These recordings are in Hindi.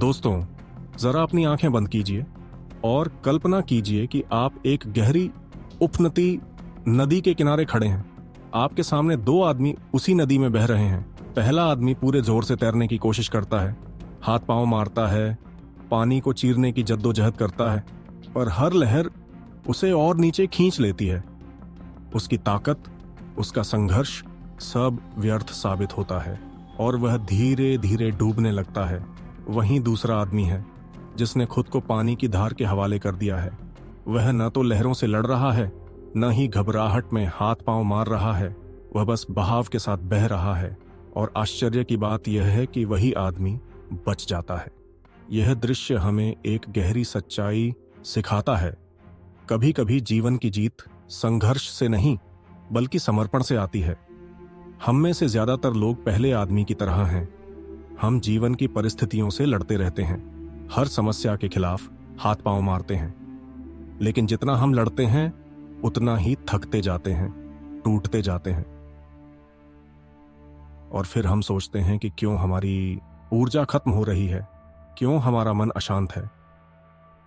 दोस्तों, जरा अपनी आंखें बंद कीजिए और कल्पना कीजिए कि आप एक गहरी उफनती नदी के किनारे खड़े हैं। आपके सामने दो आदमी उसी नदी में बह रहे हैं। पहला आदमी पूरे जोर से तैरने की कोशिश करता है, हाथ पांव मारता है, पानी को चीरने की जद्दोजहद करता है, पर हर लहर उसे और नीचे खींच लेती है। उसकी ताकत, उसका संघर्ष सब व्यर्थ साबित होता है और वह धीरे धीरे डूबने लगता है। वहीं दूसरा आदमी है जिसने खुद को पानी की धार के हवाले कर दिया है। वह न तो लहरों से लड़ रहा है, न ही घबराहट में हाथ पांव मार रहा है। वह बस बहाव के साथ बह रहा है और आश्चर्य की बात यह है कि वही आदमी बच जाता है। यह दृश्य हमें एक गहरी सच्चाई सिखाता है। कभी कभी जीवन की जीत संघर्ष से नहीं बल्कि समर्पण से आती है। हम में से ज्यादातर लोग पहले आदमी की तरह हैं। हम जीवन की परिस्थितियों से लड़ते रहते हैं, हर समस्या के खिलाफ हाथ पांव मारते हैं। लेकिन जितना हम लड़ते हैं उतना ही थकते जाते हैं, टूटते जाते हैं और फिर हम सोचते हैं कि क्यों हमारी ऊर्जा खत्म हो रही है, क्यों हमारा मन अशांत है।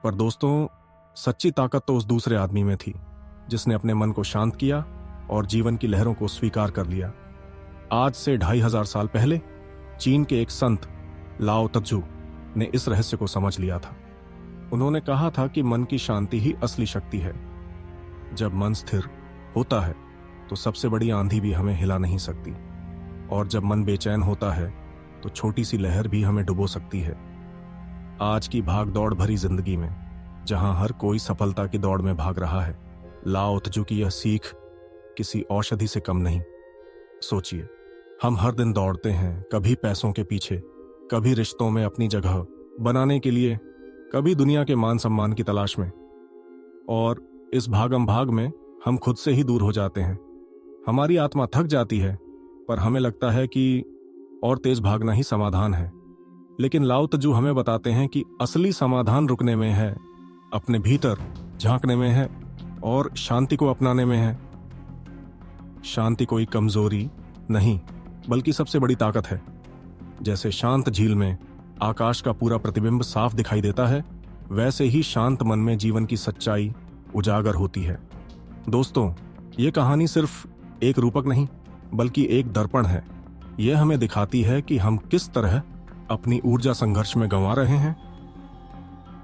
पर दोस्तों, सच्ची ताकत तो उस दूसरे आदमी में थी जिसने अपने मन को शांत किया और जीवन की लहरों को स्वीकार कर लिया। आज से 2500 साल पहले चीन के एक संत लाओ त्जू ने इस रहस्य को समझ लिया था। उन्होंने कहा था कि मन की शांति ही असली शक्ति है। जब मन स्थिर होता है तो सबसे बड़ी आंधी भी हमें हिला नहीं सकती, और जब मन बेचैन होता है तो छोटी सी लहर भी हमें डुबो सकती है। आज की भाग दौड़ भरी जिंदगी में, जहां हर कोई सफलता की दौड़ में भाग रहा है, लाओ त्जू की यह सीख किसी औषधि से कम नहीं। सोचिए, हम हर दिन दौड़ते हैं, कभी पैसों के पीछे, कभी रिश्तों में अपनी जगह बनाने के लिए, कभी दुनिया के मान सम्मान की तलाश में, और इस भागम भाग में हम खुद से ही दूर हो जाते हैं। हमारी आत्मा थक जाती है, पर हमें लगता है कि और तेज भागना ही समाधान है। लेकिन लाओ त्जू हमें बताते हैं कि असली समाधान रुकने में है, अपने भीतर झांकने में है और शांति को अपनाने में है। शांति कोई कमजोरी नहीं बल्कि सबसे बड़ी ताकत है। जैसे शांत झील में आकाश का पूरा प्रतिबिंब साफ दिखाई देता है, वैसे ही शांत मन में जीवन की सच्चाई उजागर होती है। दोस्तों, ये कहानी सिर्फ एक रूपक नहीं बल्कि एक दर्पण है। यह हमें दिखाती है कि हम किस तरह अपनी ऊर्जा संघर्ष में गंवा रहे हैं,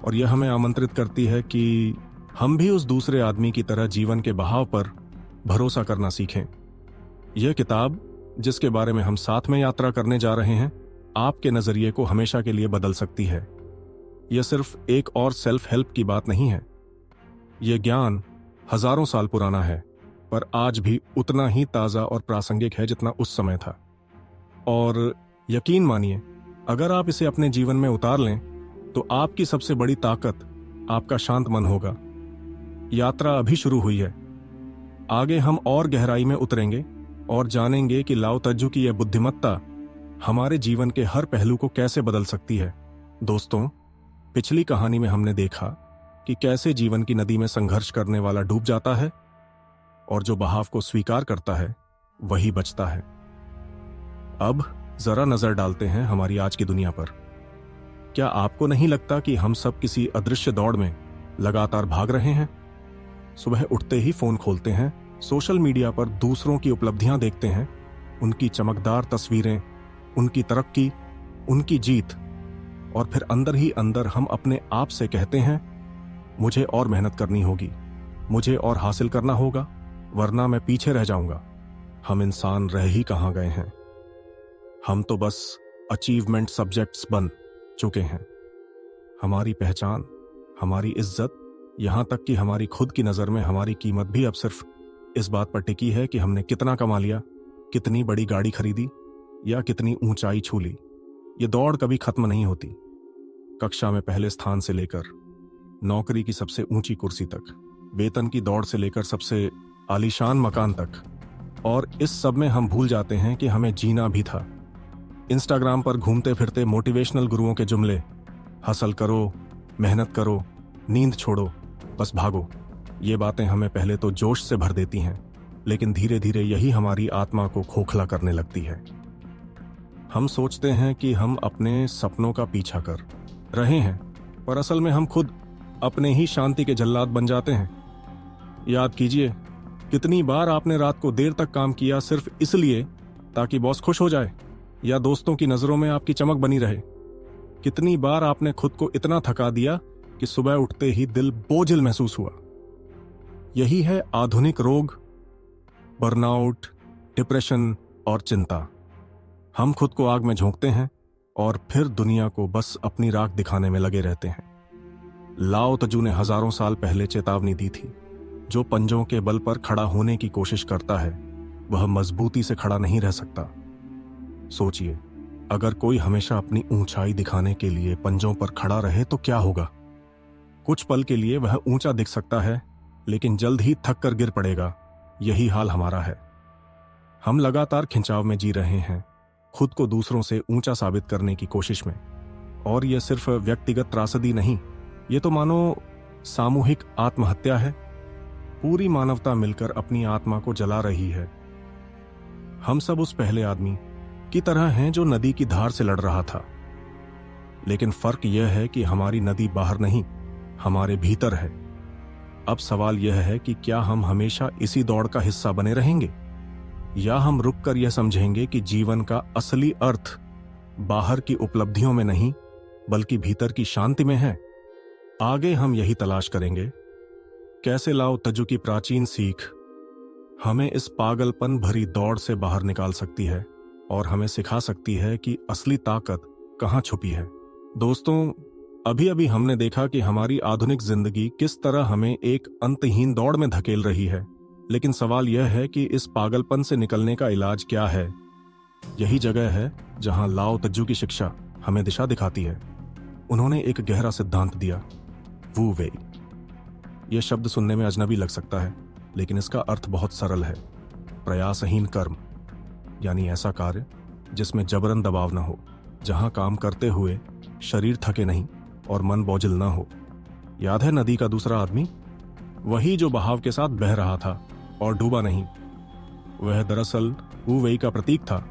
और यह हमें आमंत्रित करती है कि हम भी उस दूसरे आदमी की तरह जीवन के बहाव पर भरोसा करना सीखें। यह किताब, जिसके बारे में हम साथ में यात्रा करने जा रहे हैं, आपके नजरिए को हमेशा के लिए बदल सकती है। यह सिर्फ एक और सेल्फ हेल्प की बात नहीं है। यह ज्ञान हजारों साल पुराना है, पर आज भी उतना ही ताजा और प्रासंगिक है जितना उस समय था। और यकीन मानिए, अगर आप इसे अपने जीवन में उतार लें तो आपकी सबसे बड़ी ताकत आपका शांत मन होगा। यात्रा अभी शुरू हुई है। आगे हम और गहराई में उतरेंगे और जानेंगे कि लाओ त्जू की यह बुद्धिमत्ता हमारे जीवन के हर पहलू को कैसे बदल सकती है। दोस्तों, पिछली कहानी में हमने देखा कि कैसे जीवन की नदी में संघर्ष करने वाला डूब जाता है और जो बहाव को स्वीकार करता है वही बचता है। अब जरा नजर डालते हैं हमारी आज की दुनिया पर। क्या आपको नहीं लगता कि हम सब किसी अदृश्य दौड़ में लगातार भाग रहे हैं? सुबह उठते ही फोन खोलते हैं, सोशल मीडिया पर दूसरों की उपलब्धियां देखते हैं, उनकी चमकदार तस्वीरें, उनकी तरक्की, उनकी जीत, और फिर अंदर ही अंदर हम अपने आप से कहते हैं, मुझे और मेहनत करनी होगी, मुझे और हासिल करना होगा, वरना मैं पीछे रह जाऊंगा। हम इंसान रह ही कहां गए हैं? हम तो बस अचीवमेंट सब्जेक्ट्स बन चुके हैं। हमारी पहचान, हमारी इज्जत, यहां तक कि हमारी खुद की नजर में हमारी कीमत भी अब सिर्फ इस बात पर टिकी है कि हमने कितना कमा लिया, कितनी बड़ी गाड़ी खरीदी या कितनी ऊंचाई छू ली। ये दौड़ कभी खत्म नहीं होती। कक्षा में पहले स्थान से लेकर नौकरी की सबसे ऊंची कुर्सी तक, वेतन की दौड़ से लेकर सबसे आलीशान मकान तक, और इस सब में हम भूल जाते हैं कि हमें जीना भी था। इंस्टाग्राम पर घूमते फिरते मोटिवेशनल गुरुओं के जुमले, हसल करो, मेहनत करो, नींद छोड़ो, बस भागो, ये बातें हमें पहले तो जोश से भर देती हैं, लेकिन धीरे धीरे यही हमारी आत्मा को खोखला करने लगती है। हम सोचते हैं कि हम अपने सपनों का पीछा कर रहे हैं, पर असल में हम खुद अपने ही शांति के जल्लाद बन जाते हैं। याद कीजिए, कितनी बार आपने रात को देर तक काम किया सिर्फ इसलिए ताकि बॉस खुश हो जाए या दोस्तों की नजरों में आपकी चमक बनी रहे। कितनी बार आपने खुद को इतना थका दिया कि सुबह उठते ही दिल बोझिल महसूस हुआ। यही है आधुनिक रोग, बर्नआउट, डिप्रेशन और चिंता। हम खुद को आग में झोंकते हैं और फिर दुनिया को बस अपनी राख दिखाने में लगे रहते हैं। लाओ तजू ने हजारों साल पहले चेतावनी दी थी, जो पंजों के बल पर खड़ा होने की कोशिश करता है वह मजबूती से खड़ा नहीं रह सकता। सोचिए, अगर कोई हमेशा अपनी ऊंचाई दिखाने के लिए पंजों पर खड़ा रहे तो क्या होगा? कुछ पल के लिए वह ऊंचा दिख सकता है, लेकिन जल्द ही थक कर गिर पड़ेगा। यही हाल हमारा है। हम लगातार खिंचाव में जी रहे हैं, खुद को दूसरों से ऊंचा साबित करने की कोशिश में। और यह सिर्फ व्यक्तिगत त्रासदी नहीं, ये तो मानो सामूहिक आत्महत्या है। पूरी मानवता मिलकर अपनी आत्मा को जला रही है। हम सब उस पहले आदमी की तरह हैं जो नदी की धार से लड़ रहा था, लेकिन फर्क यह है कि हमारी नदी बाहर नहीं, हमारे भीतर है। अब सवाल यह है कि क्या हम हमेशा इसी दौड़ का हिस्सा बने रहेंगे, या हम रुककर यह समझेंगे कि जीवन का असली अर्थ बाहर की उपलब्धियों में नहीं बल्कि भीतर की शांति में है। आगे हम यही तलाश करेंगे, कैसे लाओ तजु की प्राचीन सीख हमें इस पागलपन भरी दौड़ से बाहर निकाल सकती है और हमें सिखा सकती है कि असली ताकत कहाँ छुपी है। दोस्तों, अभी अभी हमने देखा कि हमारी आधुनिक जिंदगी किस तरह हमें एक अंतहीन दौड़ में धकेल रही है, लेकिन सवाल यह है कि इस पागलपन से निकलने का इलाज क्या है। यही जगह है जहां लाओ तजु की शिक्षा हमें दिशा दिखाती है। उन्होंने एक गहरा सिद्धांत दिया, वू वेई। यह शब्द सुनने में अजनबी लग सकता है, लेकिन इसका अर्थ बहुत सरल है। प्रयासहीन कर्म, यानी ऐसा कार्य जिसमें जबरन दबाव न हो, जहां काम करते हुए शरीर थके नहीं और मन बोझिल न हो। याद है नदी का दूसरा आदमी, वही जो बहाव के साथ बह रहा था और डूबा नहीं। वह दरअसल वू वेई का प्रतीक था।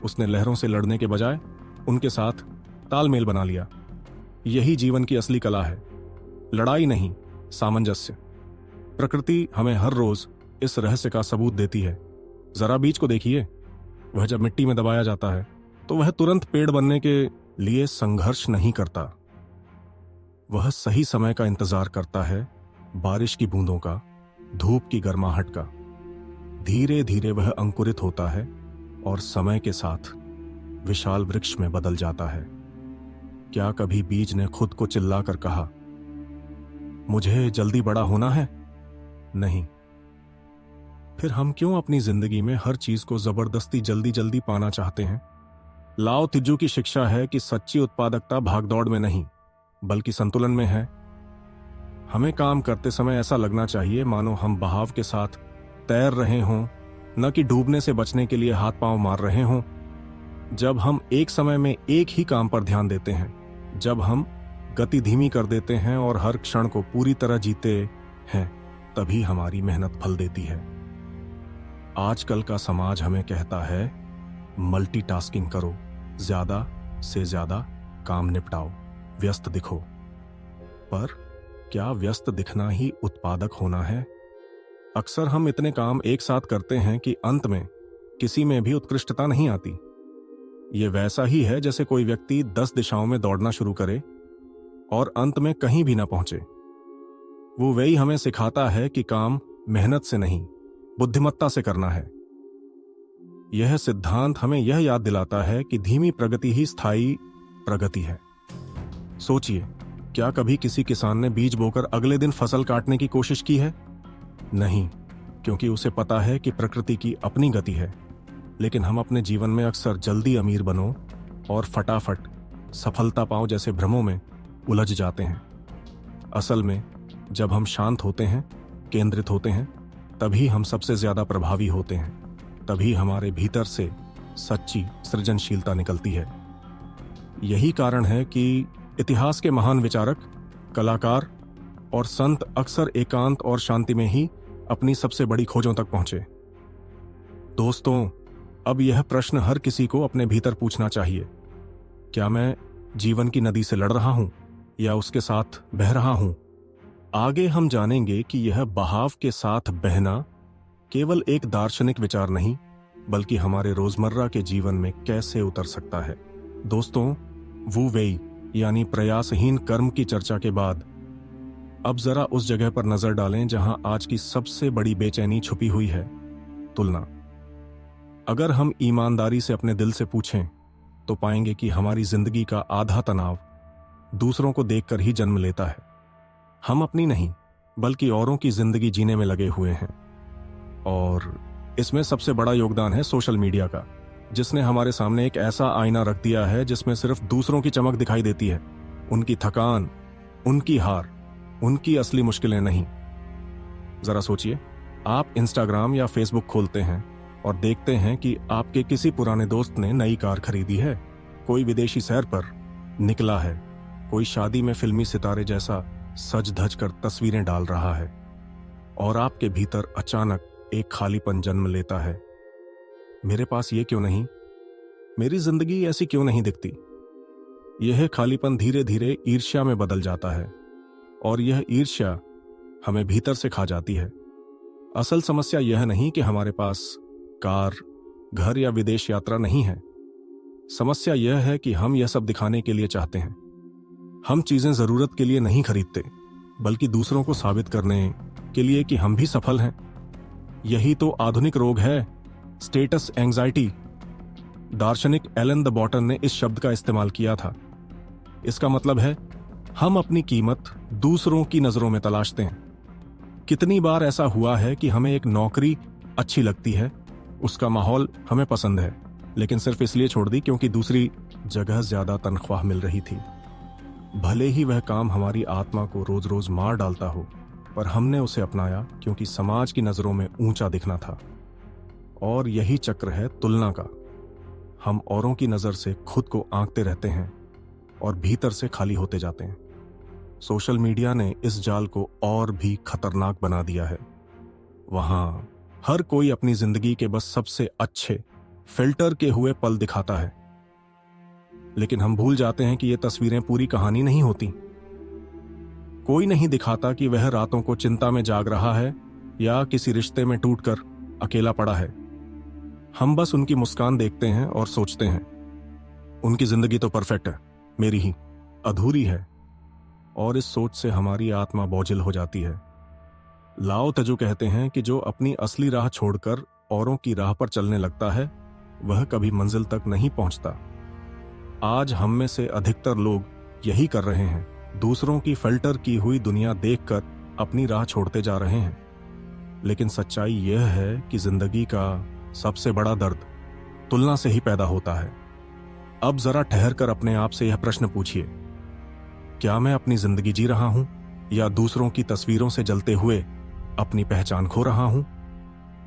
उसने लहरों से लड़ने के बजाय उनके साथ तालमेल बना लिया। यही जीवन की असली कला है, लड़ाई नहीं, सामंजस्य। प्रकृति हमें हर रोज इस रहस्य का सबूत देती है। जरा बीज को देखिए, वह जब मिट्टी में दबाया जाता है तो वह तुरंत पेड़ बनने के लिए संघर्ष नहीं करता। वह सही समय का इंतजार करता है, बारिश की बूंदों का, धूप की गर्माहट का। धीरे धीरे वह अंकुरित होता है और समय के साथ विशाल वृक्ष में बदल जाता है। क्या कभी बीज ने खुद को चिल्लाकर कहा, मुझे जल्दी बड़ा होना है? नहीं। फिर हम क्यों अपनी जिंदगी में हर चीज को जबरदस्ती जल्दी जल्दी पाना चाहते हैं? लाओ तिजू की शिक्षा है कि सच्ची उत्पादकता भागदौड़ में नहीं बल्कि संतुलन में है। हमें काम करते समय ऐसा लगना चाहिए मानो हम बहाव के साथ तैर रहे हों, न कि डूबने से बचने के लिए हाथ पांव मार रहे हों। जब हम एक समय में एक ही काम पर ध्यान देते हैं, जब हम गति धीमी कर देते हैं और हर क्षण को पूरी तरह जीते हैं, तभी हमारी मेहनत फल देती है। आजकल का समाज हमें कहता है मल्टीटास्किंग करो, ज्यादा से ज्यादा काम निपटाओ, व्यस्त दिखो। पर क्या व्यस्त दिखना ही उत्पादक होना है? अक्सर हम इतने काम एक साथ करते हैं कि अंत में किसी में भी उत्कृष्टता नहीं आती। ये वैसा ही है जैसे कोई व्यक्ति 10 दिशाओं में दौड़ना शुरू करे और अंत में कहीं भी ना पहुंचे। वो वही हमें सिखाता है कि काम मेहनत से नहीं, बुद्धिमत्ता से करना है। यह सिद्धांत हमें यह याद दिलाता है कि धीमी प्रगति ही स्थायी प्रगति है। सोचिए, क्या कभी किसी किसान ने बीज बोकर अगले दिन फसल काटने की कोशिश की है? नहीं, क्योंकि उसे पता है कि प्रकृति की अपनी गति है। लेकिन हम अपने जीवन में अक्सर जल्दी अमीर बनो और फटाफट सफलता पाओ जैसे भ्रमों में उलझ जाते हैं। असल में जब हम शांत होते हैं, केंद्रित होते हैं, तभी हम सबसे ज्यादा प्रभावी होते हैं। तभी हमारे भीतर से सच्ची सृजनशीलता निकलती है। यही कारण है कि इतिहास के महान विचारक, कलाकार और संत अक्सर एकांत और शांति में ही अपनी सबसे बड़ी खोजों तक पहुंचे। दोस्तों, अब यह प्रश्न हर किसी को अपने भीतर पूछना चाहिए, क्या मैं जीवन की नदी से लड़ रहा हूं या उसके साथ बह रहा हूं? आगे हम जानेंगे कि यह बहाव के साथ बहना केवल एक दार्शनिक विचार नहीं, बल्कि हमारे रोजमर्रा के जीवन में कैसे उतर सकता है। दोस्तों, वू वेई यानी प्रयासहीन कर्म की चर्चा के बाद अब जरा उस जगह पर नजर डालें जहां आज की सबसे बड़ी बेचैनी छुपी हुई है, तुलना। अगर हम ईमानदारी से अपने दिल से पूछें तो पाएंगे कि हमारी जिंदगी का आधा तनाव दूसरों को देखकर ही जन्म लेता है। हम अपनी नहीं, बल्कि औरों की जिंदगी जीने में लगे हुए हैं। और इसमें सबसे बड़ा योगदान है सोशल मीडिया का, जिसने हमारे सामने एक ऐसा आईना रख दिया है जिसमें सिर्फ दूसरों की चमक दिखाई देती है, उनकी थकान, उनकी हार, उनकी असली मुश्किलें नहीं। जरा सोचिए, आप इंस्टाग्राम या फेसबुक खोलते हैं और देखते हैं कि आपके किसी पुराने दोस्त ने नई कार खरीदी है, कोई विदेशी सैर पर निकला है, कोई शादी में फिल्मी सितारे जैसा सज धज कर तस्वीरें डाल रहा है, और आपके भीतर अचानक एक खालीपन जन्म लेता है। मेरे पास ये क्यों नहीं? मेरी जिंदगी ऐसी क्यों नहीं दिखती? यह खालीपन धीरे धीरे ईर्ष्या में बदल जाता है, और यह ईर्ष्या हमें भीतर से खा जाती है। असल समस्या यह नहीं कि हमारे पास कार, घर या विदेश यात्रा नहीं है। समस्या यह है कि हम यह सब दिखाने के लिए चाहते हैं। हम चीजें जरूरत के लिए नहीं खरीदते, बल्कि दूसरों को साबित करने के लिए कि हम भी सफल हैं। यही तो आधुनिक रोग है, स्टेटस एंजाइटी। दार्शनिक एलन द बॉटन ने इस शब्द का इस्तेमाल किया था। इसका मतलब है, हम अपनी कीमत दूसरों की नजरों में तलाशते हैं। कितनी बार ऐसा हुआ है कि हमें एक नौकरी अच्छी लगती है, उसका माहौल हमें पसंद है, लेकिन सिर्फ इसलिए छोड़ दी क्योंकि दूसरी जगह ज्यादा तनख्वाह मिल रही थी। भले ही वह काम हमारी आत्मा को रोज रोज मार डालता हो, पर हमने उसे अपनाया क्योंकि समाज की नजरों में ऊंचा दिखना था। और यही चक्र है तुलना का। हम औरों की नजर से खुद को आंकते रहते हैं और भीतर से खाली होते जाते हैं। सोशल मीडिया ने इस जाल को और भी खतरनाक बना दिया है। वहां हर कोई अपनी जिंदगी के बस सबसे अच्छे फिल्टर के हुए पल दिखाता है, लेकिन हम भूल जाते हैं कि ये तस्वीरें पूरी कहानी नहीं होती। कोई नहीं दिखाता कि वह रातों को चिंता में जाग रहा है या किसी रिश्ते में टूटकर अकेला पड़ा है। हम बस उनकी मुस्कान देखते हैं और सोचते हैं, उनकी जिंदगी तो परफेक्ट है, मेरी ही अधूरी है। और इस सोच से हमारी आत्मा बोझिल हो जाती है। लाओ तजु कहते हैं कि जो अपनी असली राह छोड़कर औरों की राह पर चलने लगता है, वह कभी मंजिल तक नहीं पहुंचता। आज हम में से अधिकतर लोग यही कर रहे हैं, दूसरों की फिल्टर की हुई दुनिया देखकर अपनी राह छोड़ते जा रहे हैं। लेकिन सच्चाई यह है कि जिंदगी का सबसे बड़ा दर्द तुलना से ही पैदा होता है। अब जरा ठहर कर अपने आप से यह प्रश्न पूछिए, क्या मैं अपनी जिंदगी जी रहा हूं या दूसरों की तस्वीरों से जलते हुए अपनी पहचान खो रहा हूं?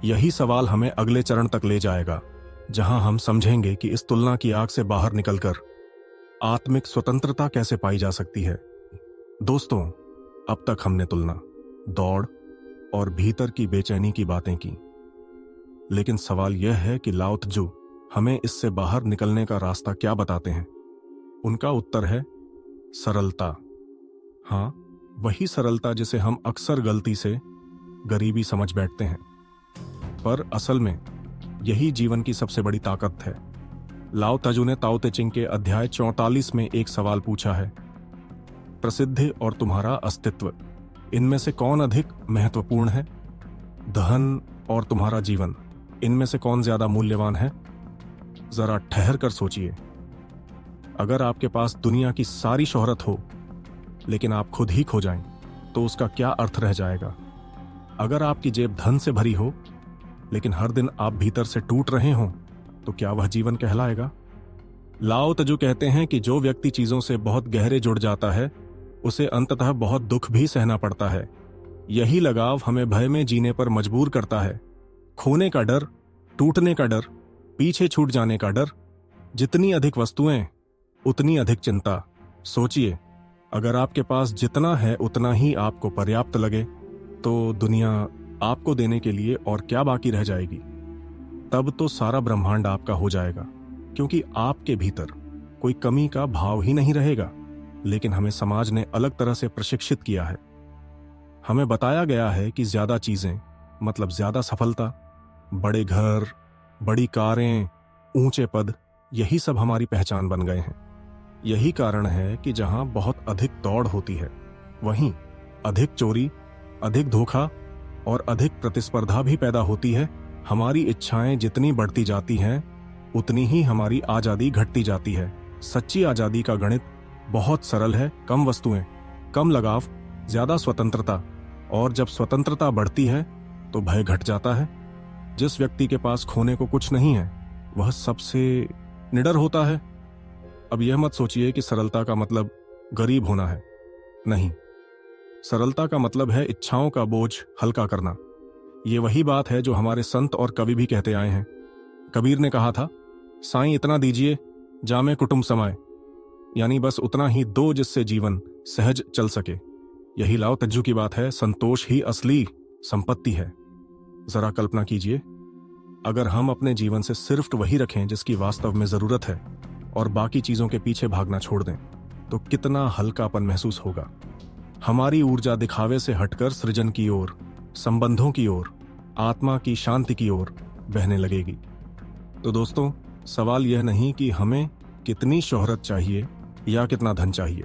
यही सवाल हमें अगले चरण तक ले जाएगा, जहां हम समझेंगे कि इस तुलना की आग से बाहर निकलकर आत्मिक स्वतंत्रता कैसे पाई जा सकती है। दोस्तों, अब तक हमने तुलना, दौड़ और भीतर की बेचैनी की बातें की, लेकिन सवाल यह है कि लाओ त्जू हमें इससे बाहर निकलने का रास्ता क्या बताते हैं। उनका उत्तर है सरलता। हां, वही सरलता जिसे हम अक्सर गलती से गरीबी समझ बैठते हैं, पर असल में यही जीवन की सबसे बड़ी ताकत है। लाओ तजू ने ताओ ते चिंग के अध्याय 44 में एक सवाल पूछा है, प्रसिद्धि और तुम्हारा अस्तित्व, इनमें से कौन अधिक महत्वपूर्ण है? धन और तुम्हारा जीवन, इनमें से कौन ज्यादा मूल्यवान है? जरा ठहर कर सोचिए। अगर आपके पास दुनिया की सारी शोहरत हो, लेकिन आप खुद ही खो जाएं, तो उसका क्या अर्थ रह जाएगा? अगर आपकी जेब धन से भरी हो, लेकिन हर दिन आप भीतर से टूट रहे हों, तो क्या वह जीवन कहलाएगा? लाओ तजू कहते हैं कि जो व्यक्ति चीजों से बहुत गहरे जुड़ जाता है, उसे अंततः बहुत दुख भी सहना पड़ता है। यही लगाव हमें भय में जीने पर मजबूर करता है। खोने का डर, टूटने का डर, पीछे छूट जाने का डर। जितनी अधिक वस्तुएं, उतनी अधिक चिंता। सोचिए, अगर आपके पास जितना है उतना ही आपको पर्याप्त लगे, तो दुनिया आपको देने के लिए और क्या बाकी रह जाएगी? तब तो सारा ब्रह्मांड आपका हो जाएगा, क्योंकि आपके भीतर कोई कमी का भाव ही नहीं रहेगा। लेकिन हमें समाज ने अलग तरह से प्रशिक्षित किया है। हमें बताया गया है कि ज्यादा चीजें मतलब ज्यादा सफलता, बड़े घर, बड़ी कारें, ऊंचे पद, यही सब हमारी पहचान बन गए हैं। यही कारण है कि जहां बहुत अधिक दौड़ होती है, वहीं अधिक चोरी, अधिक धोखा और अधिक प्रतिस्पर्धा भी पैदा होती है। हमारी इच्छाएं जितनी बढ़ती जाती हैं, उतनी ही हमारी आजादी घटती जाती है। सच्ची आजादी का गणित बहुत सरल है। कम वस्तुएं, कम लगाव, ज्यादा स्वतंत्रता। और जब स्वतंत्रता बढ़ती है तो भय घट जाता है। जिस व्यक्ति के पास खोने को कुछ नहीं है, वह सबसे निडर होता है। अब यह मत सोचिए कि सरलता का मतलब गरीब होना है। नहीं, सरलता का मतलब है इच्छाओं का बोझ हल्का करना। ये वही बात है जो हमारे संत और कवि भी कहते आए हैं। कबीर ने कहा था, साईं इतना दीजिए जामे कुटुंब समाए, यानी बस उतना ही दो जिससे जीवन सहज चल सके। यही लाओ तज्जू की बात है। संतोष ही असली संपत्ति है। जरा कल्पना कीजिए, अगर हम अपने जीवन से सिर्फ वही रखें जिसकी वास्तव में जरूरत है और बाकी चीजों के पीछे भागना छोड़ दें, तो कितना हल्कापन महसूस होगा। हमारी ऊर्जा दिखावे से हटकर सृजन की ओर, संबंधों की ओर, आत्मा की शांति की ओर बहने लगेगी। तो दोस्तों, सवाल यह नहीं कि हमें कितनी शोहरत चाहिए या कितना धन चाहिए।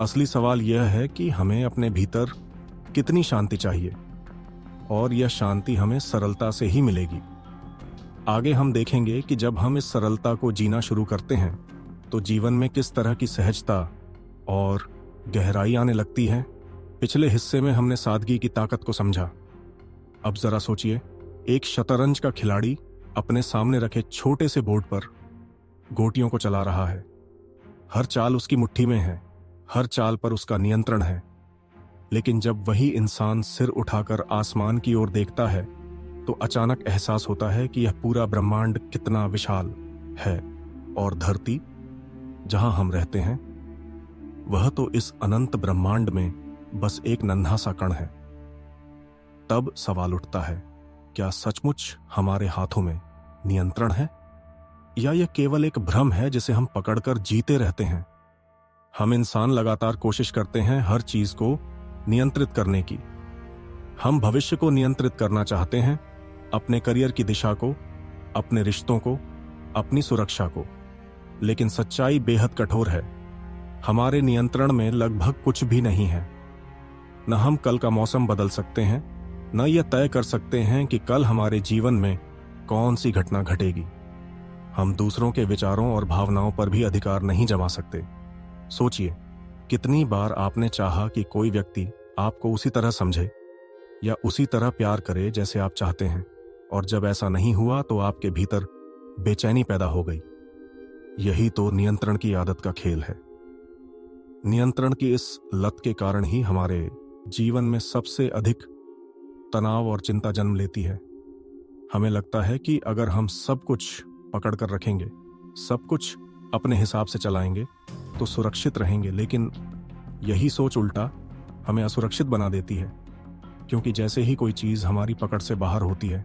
असली सवाल यह है कि हमें अपने भीतर कितनी शांति चाहिए, और यह शांति हमें सरलता से ही मिलेगी। आगे हम देखेंगे कि जब हम इस सरलता को जीना शुरू करते हैं तो जीवन में किस तरह की सहजता और गहराई आने लगती है। पिछले हिस्से में हमने सादगी की ताकत को समझा। अब जरा सोचिए, एक शतरंज का खिलाड़ी अपने सामने रखे छोटे से बोर्ड पर गोटियों को चला रहा है। हर चाल उसकी मुट्ठी में है, हर चाल पर उसका नियंत्रण है। लेकिन जब वही इंसान सिर उठाकर आसमान की ओर देखता है तो अचानक एहसास होता है कि यह पूरा ब्रह्मांड कितना विशाल है, और धरती जहां हम रहते हैं वह तो इस अनंत ब्रह्मांड में बस एक नन्हा सा कण है। तब सवाल उठता है, क्या सचमुच हमारे हाथों में नियंत्रण है, या यह केवल एक भ्रम है जिसे हम पकड़कर जीते रहते हैं। हम इंसान लगातार कोशिश करते हैं हर चीज को नियंत्रित करने की। हम भविष्य को नियंत्रित करना चाहते हैं, अपने करियर की दिशा को, अपने रिश्तों को, अपनी सुरक्षा को। लेकिन सच्चाई बेहद कठोर है। हमारे नियंत्रण में लगभग कुछ भी नहीं है। न हम कल का मौसम बदल सकते हैं, न यह तय कर सकते हैं कि कल हमारे जीवन में कौन सी घटना घटेगी। हम दूसरों के विचारों और भावनाओं पर भी अधिकार नहीं जमा सकते। सोचिए, कितनी बार आपने चाहा कि कोई व्यक्ति आपको उसी तरह समझे या उसी तरह प्यार करे जैसे आप चाहते हैं, और जब ऐसा नहीं हुआ तो आपके भीतर बेचैनी पैदा हो गई। यही तो नियंत्रण की आदत का खेल है। नियंत्रण की इस लत के कारण ही हमारे जीवन में सबसे अधिक तनाव और चिंता जन्म लेती है। हमें लगता है कि अगर हम सब कुछ पकड़ कर रखेंगे, सब कुछ अपने हिसाब से चलाएंगे तो सुरक्षित रहेंगे। लेकिन यही सोच उल्टा हमें असुरक्षित बना देती है, क्योंकि जैसे ही कोई चीज हमारी पकड़ से बाहर होती है,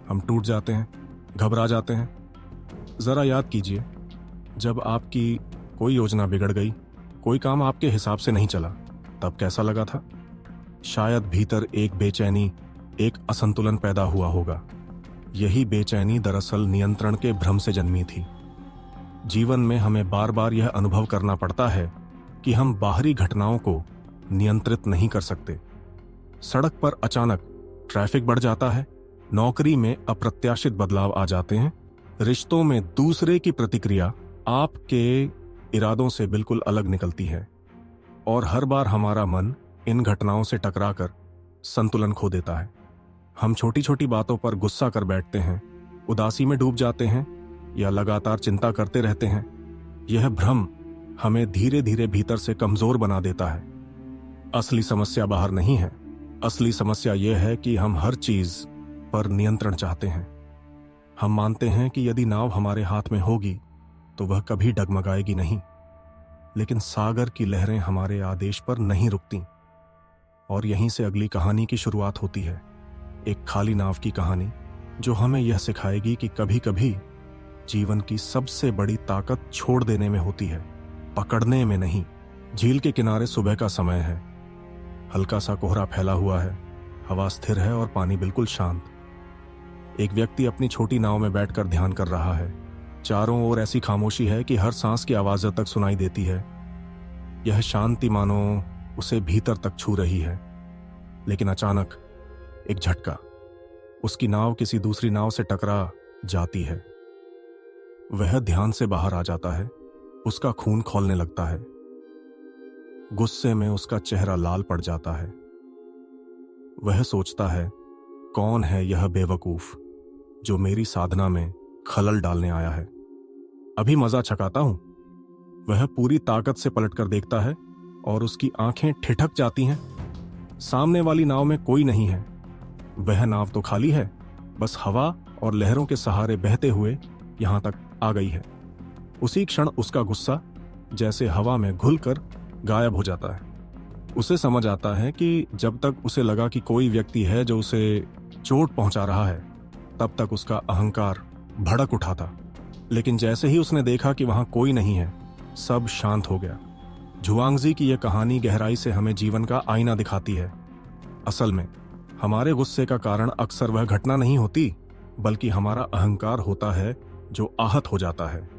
हम टूट जाते हैं, घबरा जाते हैं। जरा याद कीजिए, जब आपकी कोई योजना बिगड़ गई, कोई काम आपके हिसाब से नहीं चला, तब कैसा लगा था? शायद भीतर एक बेचैनी, एक असंतुलन पैदा हुआ होगा। यही बेचैनी दरअसल नियंत्रण के भ्रम से जन्मी थी। जीवन में हमें बार बार यह अनुभव करना पड़ता है कि हम बाहरी घटनाओं को नियंत्रित नहीं कर सकते। सड़क पर अचानक ट्रैफिक बढ़ जाता है, नौकरी में अप्रत्याशित बदलाव आ जाते हैं, रिश्तों में दूसरे की प्रतिक्रिया आपके इरादों से बिल्कुल अलग निकलती है, और हर बार हमारा मन इन घटनाओं से टकराकर संतुलन खो देता है। हम छोटी छोटी बातों पर गुस्सा कर बैठते हैं, उदासी में डूब जाते हैं या लगातार चिंता करते रहते हैं। यह भ्रम हमें धीरे धीरे भीतर से कमजोर बना देता है। असली समस्या बाहर नहीं है। असली समस्या यह है कि हम हर चीज पर नियंत्रण चाहते हैं। हम मानते हैं कि यदि नाव हमारे हाथ में होगी तो वह कभी डगमगाएगी नहीं, लेकिन सागर की लहरें हमारे आदेश पर नहीं रुकती। और यहीं से अगली कहानी की शुरुआत होती है, एक खाली नाव की कहानी, जो हमें यह सिखाएगी कि कभी कभी जीवन की सबसे बड़ी ताकत छोड़ देने में होती है। पकड़ने में नहीं। झील के किनारे सुबह का समय है। हल्का सा कोहरा फैला हुआ है, हवा स्थिर है और पानी बिल्कुल शांत। एक व्यक्ति अपनी छोटी नाव में बैठकर ध्यान कर रहा है। चारों ओर ऐसी खामोशी है कि हर सांस की आवाज तक सुनाई देती है। यह शांति मानो उसे भीतर तक छू रही है। लेकिन अचानक एक झटका, उसकी नाव किसी दूसरी नाव से टकरा जाती है। वह ध्यान से बाहर आ जाता है। उसका खून खौलने लगता है। गुस्से में उसका चेहरा लाल पड़ जाता है। वह सोचता है, कौन है यह बेवकूफ जो मेरी साधना में खलल डालने आया है। अभी मजा छकाता हूं। वह पूरी ताकत से पलटकर देखता है और उसकी आंखें ठिठक जाती हैं। सामने वाली नाव में कोई नहीं है। वह नाव तो खाली है, बस हवा और लहरों के सहारे बहते हुए यहां तक आ गई है। उसी क्षण उसका गुस्सा जैसे हवा में घुलकर गायब हो जाता है। उसे समझ आता है कि जब तक उसे लगा कि कोई व्यक्ति है जो उसे चोट पहुंचा रहा है, तब तक उसका अहंकार भड़क उठा था। लेकिन जैसे ही उसने देखा कि वहां कोई नहीं है, सब शांत हो गया। झुआंगजी की यह कहानी गहराई से हमें जीवन का आईना दिखाती है। असल में हमारे गुस्से का कारण अक्सर वह घटना नहीं होती, बल्कि हमारा अहंकार होता है जो आहत हो जाता है।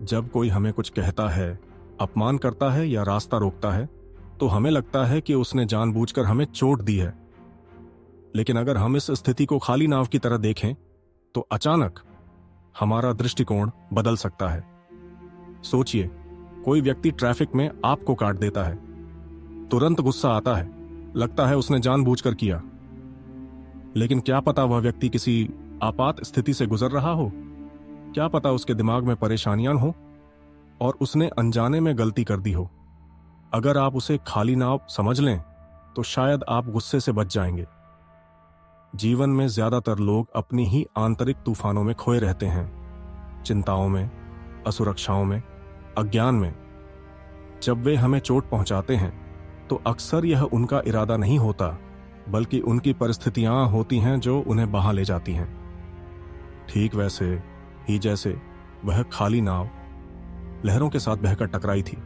जब कोई हमें कुछ कहता है, अपमान करता है या रास्ता रोकता है, तो हमें लगता है कि उसने जानबूझकर हमें चोट दी है। लेकिन अगर हम इस स्थिति को खाली नाव की तरह देखें, तो अचानक हमारा दृष्टिकोण बदल सकता है। सोचिए, कोई व्यक्ति ट्रैफिक में आपको काट देता है। तुरंत गुस्सा आता है, लगता है उसने जानबूझकर किया। लेकिन क्या पता वह व्यक्ति किसी आपात स्थिति से गुजर रहा हो। क्या पता उसके दिमाग में परेशानियां हो और उसने अनजाने में गलती कर दी हो। अगर आप उसे खाली नाव समझ लें, तो शायद आप गुस्से से बच जाएंगे। जीवन में ज्यादातर लोग अपनी ही आंतरिक तूफानों में खोए रहते हैं, चिंताओं में, असुरक्षाओं में, अज्ञान में। जब वे हमें चोट पहुंचाते हैं, तो अक्सर यह उनका इरादा नहीं होता, बल्कि उनकी परिस्थितियां होती हैं जो उन्हें बहा ले जाती हैं। ठीक वैसे ही जैसे वह खाली नाव लहरों के साथ बहकर टकराई थी।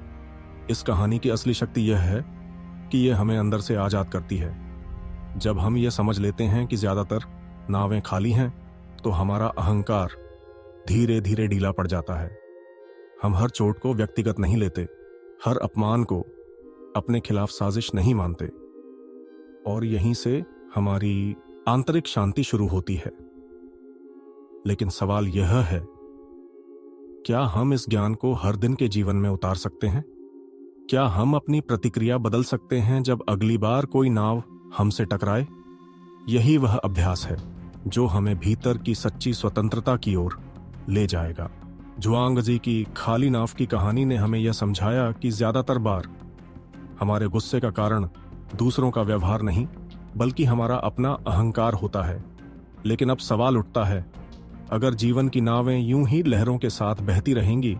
इस कहानी की असली शक्ति यह है कि यह हमें अंदर से आजाद करती है। जब हम यह समझ लेते हैं कि ज्यादातर नावें खाली हैं, तो हमारा अहंकार धीरे धीरे ढीला पड़ जाता है। हम हर चोट को व्यक्तिगत नहीं लेते, हर अपमान को अपने खिलाफ साजिश नहीं मानते, और यहीं से हमारी आंतरिक शांति शुरू होती है। लेकिन सवाल यह है, क्या हम इस ज्ञान को हर दिन के जीवन में उतार सकते हैं? क्या हम अपनी प्रतिक्रिया बदल सकते हैं जब अगली बार कोई नाव हमसे टकराए? यही वह अभ्यास है जो हमें भीतर की सच्ची स्वतंत्रता की ओर ले जाएगा। झुआंगजी की खाली नाव की कहानी ने हमें यह समझाया कि ज्यादातर बार हमारे गुस्से का कारण दूसरों का व्यवहार नहीं, बल्कि हमारा अपना अहंकार होता है। लेकिन अब सवाल उठता है, अगर जीवन की नावें यूं ही लहरों के साथ बहती रहेंगी,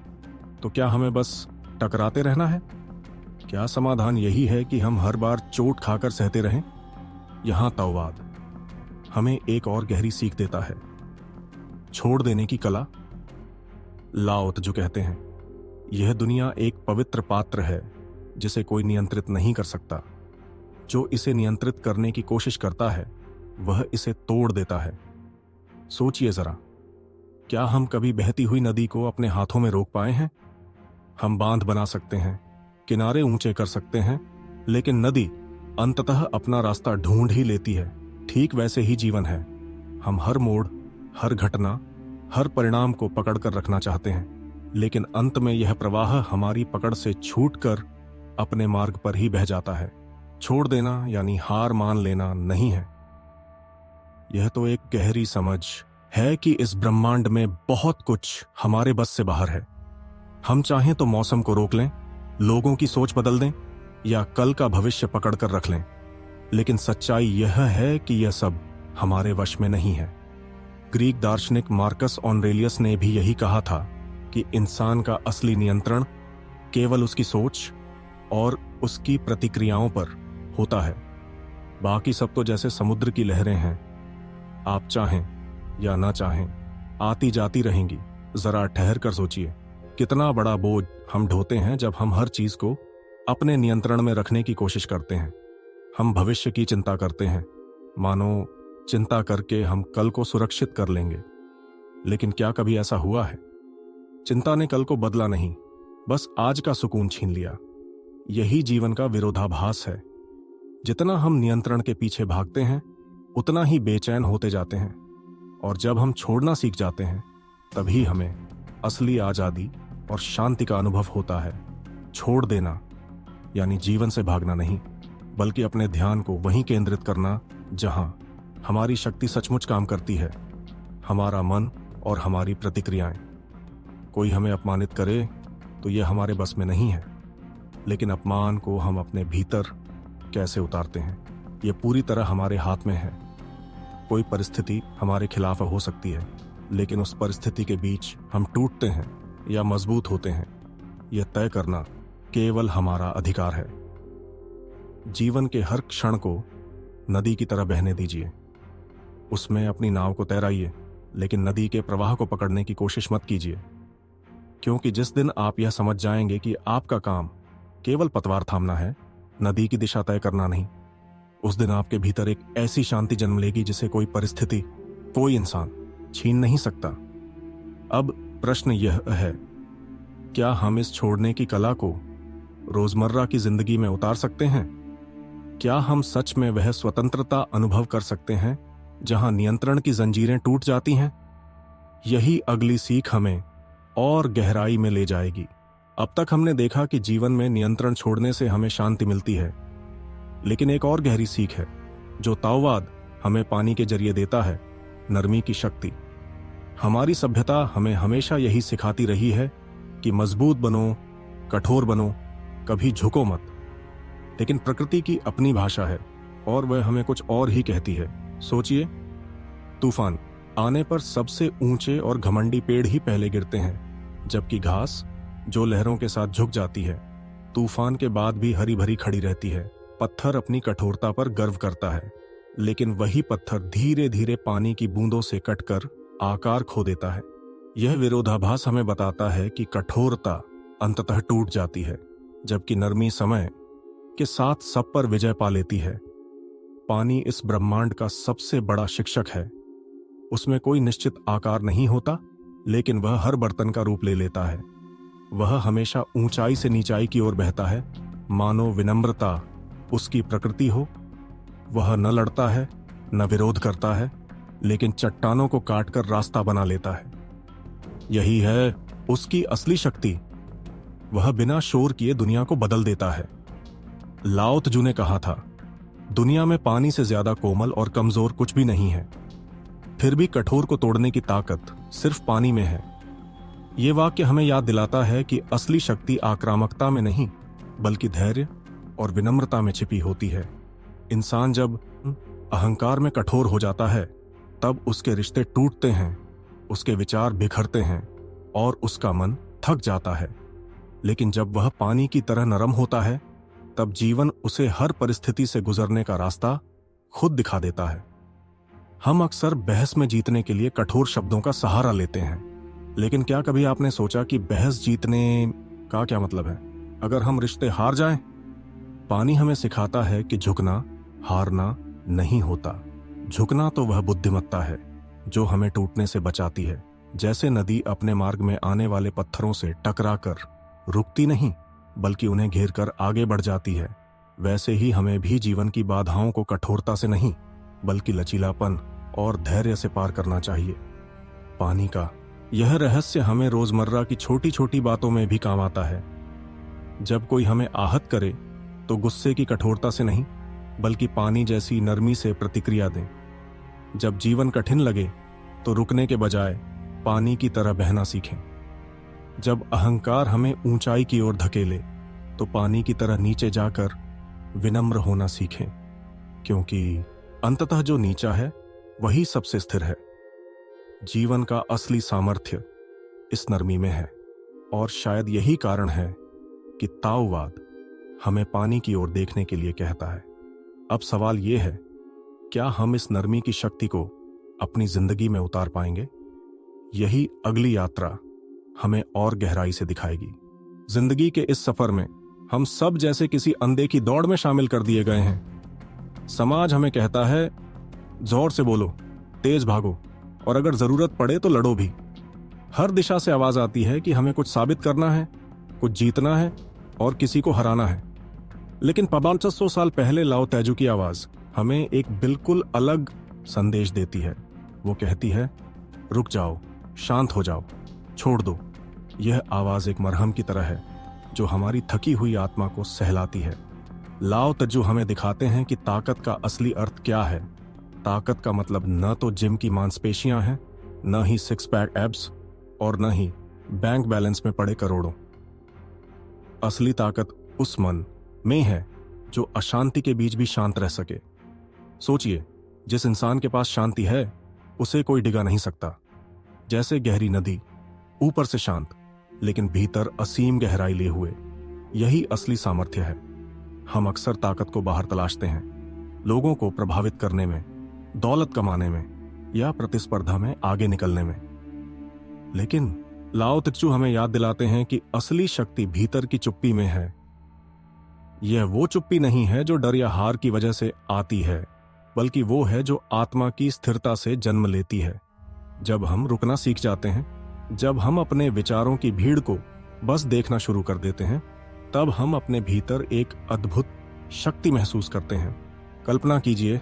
तो क्या हमें बस टकराते रहना है? क्या समाधान यही है कि हम हर बार चोट खाकर सहते रहें? यहां ताओवाद हमें एक और गहरी सीख देता है, छोड़ देने की कला। लाओ त्जू कहते हैं, यह दुनिया एक पवित्र पात्र है जिसे कोई नियंत्रित नहीं कर सकता। जो इसे नियंत्रित करने की कोशिश करता है, वह इसे तोड़ देता है। सोचिए जरा, क्या हम कभी बहती हुई नदी को अपने हाथों में रोक पाए हैं? हम बांध बना सकते हैं, किनारे ऊंचे कर सकते हैं, लेकिन नदी अंततः अपना रास्ता ढूंढ ही लेती है। ठीक वैसे ही जीवन है। हम हर मोड़, हर घटना, हर परिणाम को पकड़ कर रखना चाहते हैं, लेकिन अंत में यह प्रवाह हमारी पकड़ से छूटकर अपने मार्ग पर ही बह जाता है। छोड़ देना यानी हार मान लेना नहीं है। यह तो एक गहरी समझ है कि इस ब्रह्मांड में बहुत कुछ हमारे बस से बाहर है। हम चाहें तो मौसम को रोक लें, लोगों की सोच बदल दें, या कल का भविष्य पकड़ कर रख लें, लेकिन सच्चाई यह है कि यह सब हमारे वश में नहीं है। ग्रीक दार्शनिक मार्कस ऑरेलियस ने भी यही कहा था कि इंसान का असली नियंत्रण केवल उसकी सोच और उसकी प्रतिक्रियाओं पर होता है। बाकी सब तो जैसे समुद्र की लहरें हैं, आप चाहें या ना चाहें आती जाती रहेंगी। जरा ठहर कर सोचिए, कितना बड़ा बोझ हम ढोते हैं जब हम हर चीज को अपने नियंत्रण में रखने की कोशिश करते हैं। हम भविष्य की चिंता करते हैं, मानो चिंता करके हम कल को सुरक्षित कर लेंगे। लेकिन क्या कभी ऐसा हुआ है? चिंता ने कल को बदला नहीं, बस आज का सुकून छीन लिया। यही जीवन का विरोधाभास है। जितना हम नियंत्रण के पीछे भागते हैं, उतना ही बेचैन होते जाते हैं। और जब हम छोड़ना सीख जाते हैं, तभी हमें असली आजादी और शांति का अनुभव होता है। छोड़ देना यानी जीवन से भागना नहीं, बल्कि अपने ध्यान को वहीं केंद्रित करना जहां हमारी शक्ति सचमुच काम करती है, हमारा मन और हमारी प्रतिक्रियाएं। कोई हमें अपमानित करे तो यह हमारे बस में नहीं है, लेकिन अपमान को हम अपने भीतर कैसे उतारते हैं, यह पूरी तरह हमारे हाथ में है। कोई परिस्थिति हमारे खिलाफ हो सकती है, लेकिन उस परिस्थिति के बीच हम टूटते हैं या मजबूत होते हैं, यह तय करना केवल हमारा अधिकार है। जीवन के हर क्षण को नदी की तरह बहने दीजिए। उसमें अपनी नाव को तैराइए, लेकिन नदी के प्रवाह को पकड़ने की कोशिश मत कीजिए। क्योंकि जिस दिन आप यह समझ जाएंगे कि आपका काम केवल पतवार थामना है, नदी की दिशा तय करना नहीं, उस दिन आपके भीतर एक ऐसी शांति जन्म लेगी जिसे कोई परिस्थिति, कोई इंसान छीन नहीं सकता। अब प्रश्न यह है, क्या हम इस छोड़ने की कला को रोजमर्रा की जिंदगी में उतार सकते हैं? क्या हम सच में वह स्वतंत्रता अनुभव कर सकते हैं जहां नियंत्रण की जंजीरें टूट जाती हैं? यही अगली सीख हमें और गहराई में ले जाएगी। अब तक हमने देखा कि जीवन में नियंत्रण छोड़ने से हमें शांति मिलती है, लेकिन एक और गहरी सीख है जो ताओवाद हमें पानी के जरिए देता है, नरमी की शक्ति। हमारी सभ्यता हमें हमेशा यही सिखाती रही है कि मजबूत बनो, कठोर बनो, कभी झुको मत। लेकिन प्रकृति की अपनी भाषा है और वह हमें कुछ और ही कहती है। सोचिए, तूफान आने पर सबसे ऊंचे और घमंडी पेड़ ही पहले गिरते हैं, जबकि घास जो लहरों के साथ झुक जाती है, तूफान के बाद भी हरी भरी खड़ी रहती है। पत्थर अपनी कठोरता पर गर्व करता है, लेकिन वही पत्थर धीरे धीरे पानी की बूंदों से कटकर आकार खो देता है। यह विरोधाभास हमें बताता है कि कठोरता अंततः टूट जाती है, जबकि नरमी समय के साथ सब पर विजय पा लेती है। पानी इस ब्रह्मांड का सबसे बड़ा शिक्षक है। उसमें कोई निश्चित आकार नहीं होता, लेकिन वह हर बर्तन का रूप ले लेता है। वह हमेशा ऊंचाई से नीचाई की ओर बहता है, मानो विनम्रता उसकी प्रकृति हो। वह न लड़ता है, न विरोध करता है, लेकिन चट्टानों को काटकर रास्ता बना लेता है। यही है उसकी असली शक्ति। वह बिना शोर किए दुनिया को बदल देता है। लाओ त्जू ने कहा था, दुनिया में पानी से ज्यादा कोमल और कमजोर कुछ भी नहीं है। फिर भी कठोर को तोड़ने की ताकत सिर्फ पानी में है। यह वाक्य हमें याद दिलाता है कि असली शक्ति आक्रामकता में नहीं, बल्कि धैर्य और विनम्रता में छिपी होती है। इंसान जब अहंकार में कठोर हो जाता है, तब उसके रिश्ते टूटते हैं, उसके विचार बिखरते हैं और उसका मन थक जाता है। लेकिन जब वह पानी की तरह नरम होता है, तब जीवन उसे हर परिस्थिति से गुजरने का रास्ता खुद दिखा देता है। हम अक्सर बहस में जीतने के लिए कठोर शब्दों का सहारा लेते हैं, लेकिन क्या कभी आपने सोचा कि बहस जीतने का क्या मतलब है अगर हम रिश्ते हार जाएं? पानी हमें सिखाता है कि झुकना हारना नहीं होता। झुकना तो वह बुद्धिमत्ता है जो हमें टूटने से बचाती है। जैसे नदी अपने मार्ग में आने वाले पत्थरों से टकराकर रुकती नहीं, बल्कि उन्हें घेरकर आगे बढ़ जाती है, वैसे ही हमें भी जीवन की बाधाओं को कठोरता से नहीं, बल्कि लचीलापन और धैर्य से पार करना चाहिए। पानी का यह रहस्य हमें रोजमर्रा की छोटी छोटी बातों में भी काम आता है। जब कोई हमें आहत करे तो गुस्से की कठोरता से नहीं, बल्कि पानी जैसी नरमी से प्रतिक्रिया दें। जब जीवन कठिन लगे तो रुकने के बजाय पानी की तरह बहना सीखें। जब अहंकार हमें ऊंचाई की ओर धकेले तो पानी की तरह नीचे जाकर विनम्र होना सीखें, क्योंकि अंततः जो नीचा है वही सबसे स्थिर है। जीवन का असली सामर्थ्य इस नरमी में है, और शायद यही कारण है कि ताओवाद हमें पानी की ओर देखने के लिए कहता है। अब सवाल यह है, क्या हम इस नरमी की शक्ति को अपनी जिंदगी में उतार पाएंगे? यही अगली यात्रा हमें और गहराई से दिखाएगी। जिंदगी के इस सफर में हम सब जैसे किसी अनदेखी दौड़ में शामिल कर दिए गए हैं। समाज हमें कहता है, जोर से बोलो, तेज भागो, और अगर जरूरत पड़े तो लड़ो भी। हर दिशा से आवाज आती है कि हमें कुछ साबित करना है, कुछ जीतना है और किसी को हराना है। लेकिन 500 साल पहले लाओ तेजू की आवाज हमें एक बिल्कुल अलग संदेश देती है। वो कहती है, रुक जाओ, शांत हो जाओ, छोड़ दो। यह आवाज एक मरहम की तरह है जो हमारी थकी हुई आत्मा को सहलाती है। लाओ तेजू हमें दिखाते हैं कि ताकत का असली अर्थ क्या है। ताकत का मतलब न तो जिम की मांसपेशियां हैं, न ही 6 पैक एब्स, और न ही बैंक बैलेंस में पड़े करोड़ों। असली ताकत उस मन में है जो अशांति के बीच भी शांत रह सके। सोचिए, जिस इंसान के पास शांति है उसे कोई डिगा नहीं सकता। जैसे गहरी नदी, ऊपर से शांत लेकिन भीतर असीम गहराई लिए हुए। यही असली सामर्थ्य है। हम अक्सर ताकत को बाहर तलाशते हैं, लोगों को प्रभावित करने में, दौलत कमाने में या प्रतिस्पर्धा में आगे निकलने में। लेकिन लाओ त्सु हमें याद दिलाते हैं कि असली शक्ति भीतर की चुप्पी में है। यह वो चुप्पी नहीं है जो डर या हार की वजह से आती है, बल्कि वो है जो आत्मा की स्थिरता से जन्म लेती है। जब हम रुकना सीख जाते हैं, जब हम अपने विचारों की भीड़ को बस देखना शुरू कर देते हैं, तब हम अपने भीतर एक अद्भुत शक्ति महसूस करते हैं। कल्पना कीजिए,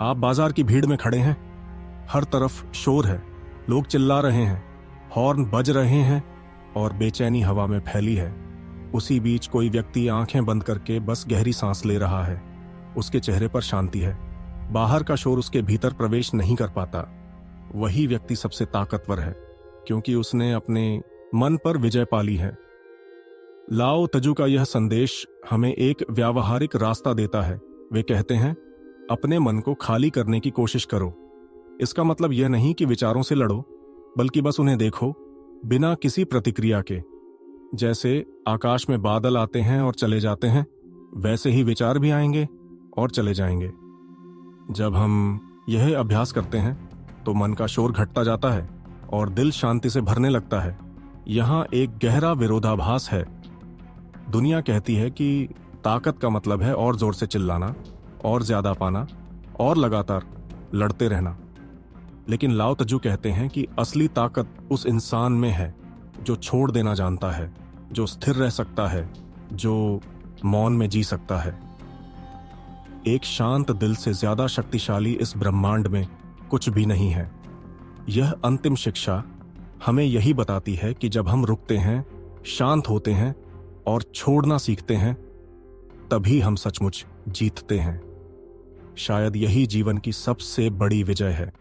आप बाजार की भीड़ में खड़े हैं। हर तरफ शोर है, लोग चिल्ला रहे हैं, हॉर्न बज रहे हैं और बेचैनी हवा में फैली है। उसी बीच कोई व्यक्ति आंखें बंद करके बस गहरी सांस ले रहा है। उसके चेहरे पर शांति है। बाहर का शोर उसके भीतर प्रवेश नहीं कर पाता। वही व्यक्ति सबसे ताकतवर है, क्योंकि उसने अपने मन पर विजय पाली है। लाओ तजू का यह संदेश हमें एक व्यावहारिक रास्ता देता है। वे कहते हैं, अपने मन को खाली करने की कोशिश करो। इसका मतलब यह नहीं कि विचारों से लड़ो, बल्कि बस उन्हें देखो, बिना किसी प्रतिक्रिया के। जैसे आकाश में बादल आते हैं और चले जाते हैं, वैसे ही विचार भी आएंगे और चले जाएंगे। जब हम यह अभ्यास करते हैं तो मन का शोर घटता जाता है और दिल शांति से भरने लगता है। यहाँ एक गहरा विरोधाभास है। दुनिया कहती है कि ताकत का मतलब है और जोर से चिल्लाना, और ज्यादा पाना, और लगातार लड़ते रहना। लेकिन लाओ तजू कहते हैं कि असली ताकत उस इंसान में है जो छोड़ देना जानता है, जो स्थिर रह सकता है, जो मौन में जी सकता है। एक शांत दिल से ज्यादा शक्तिशाली इस ब्रह्मांड में कुछ भी नहीं है। यह अंतिम शिक्षा हमें यही बताती है कि जब हम रुकते हैं, शांत होते हैं और छोड़ना सीखते हैं, तभी हम सचमुच जीतते हैं। शायद यही जीवन की सबसे बड़ी विजय है।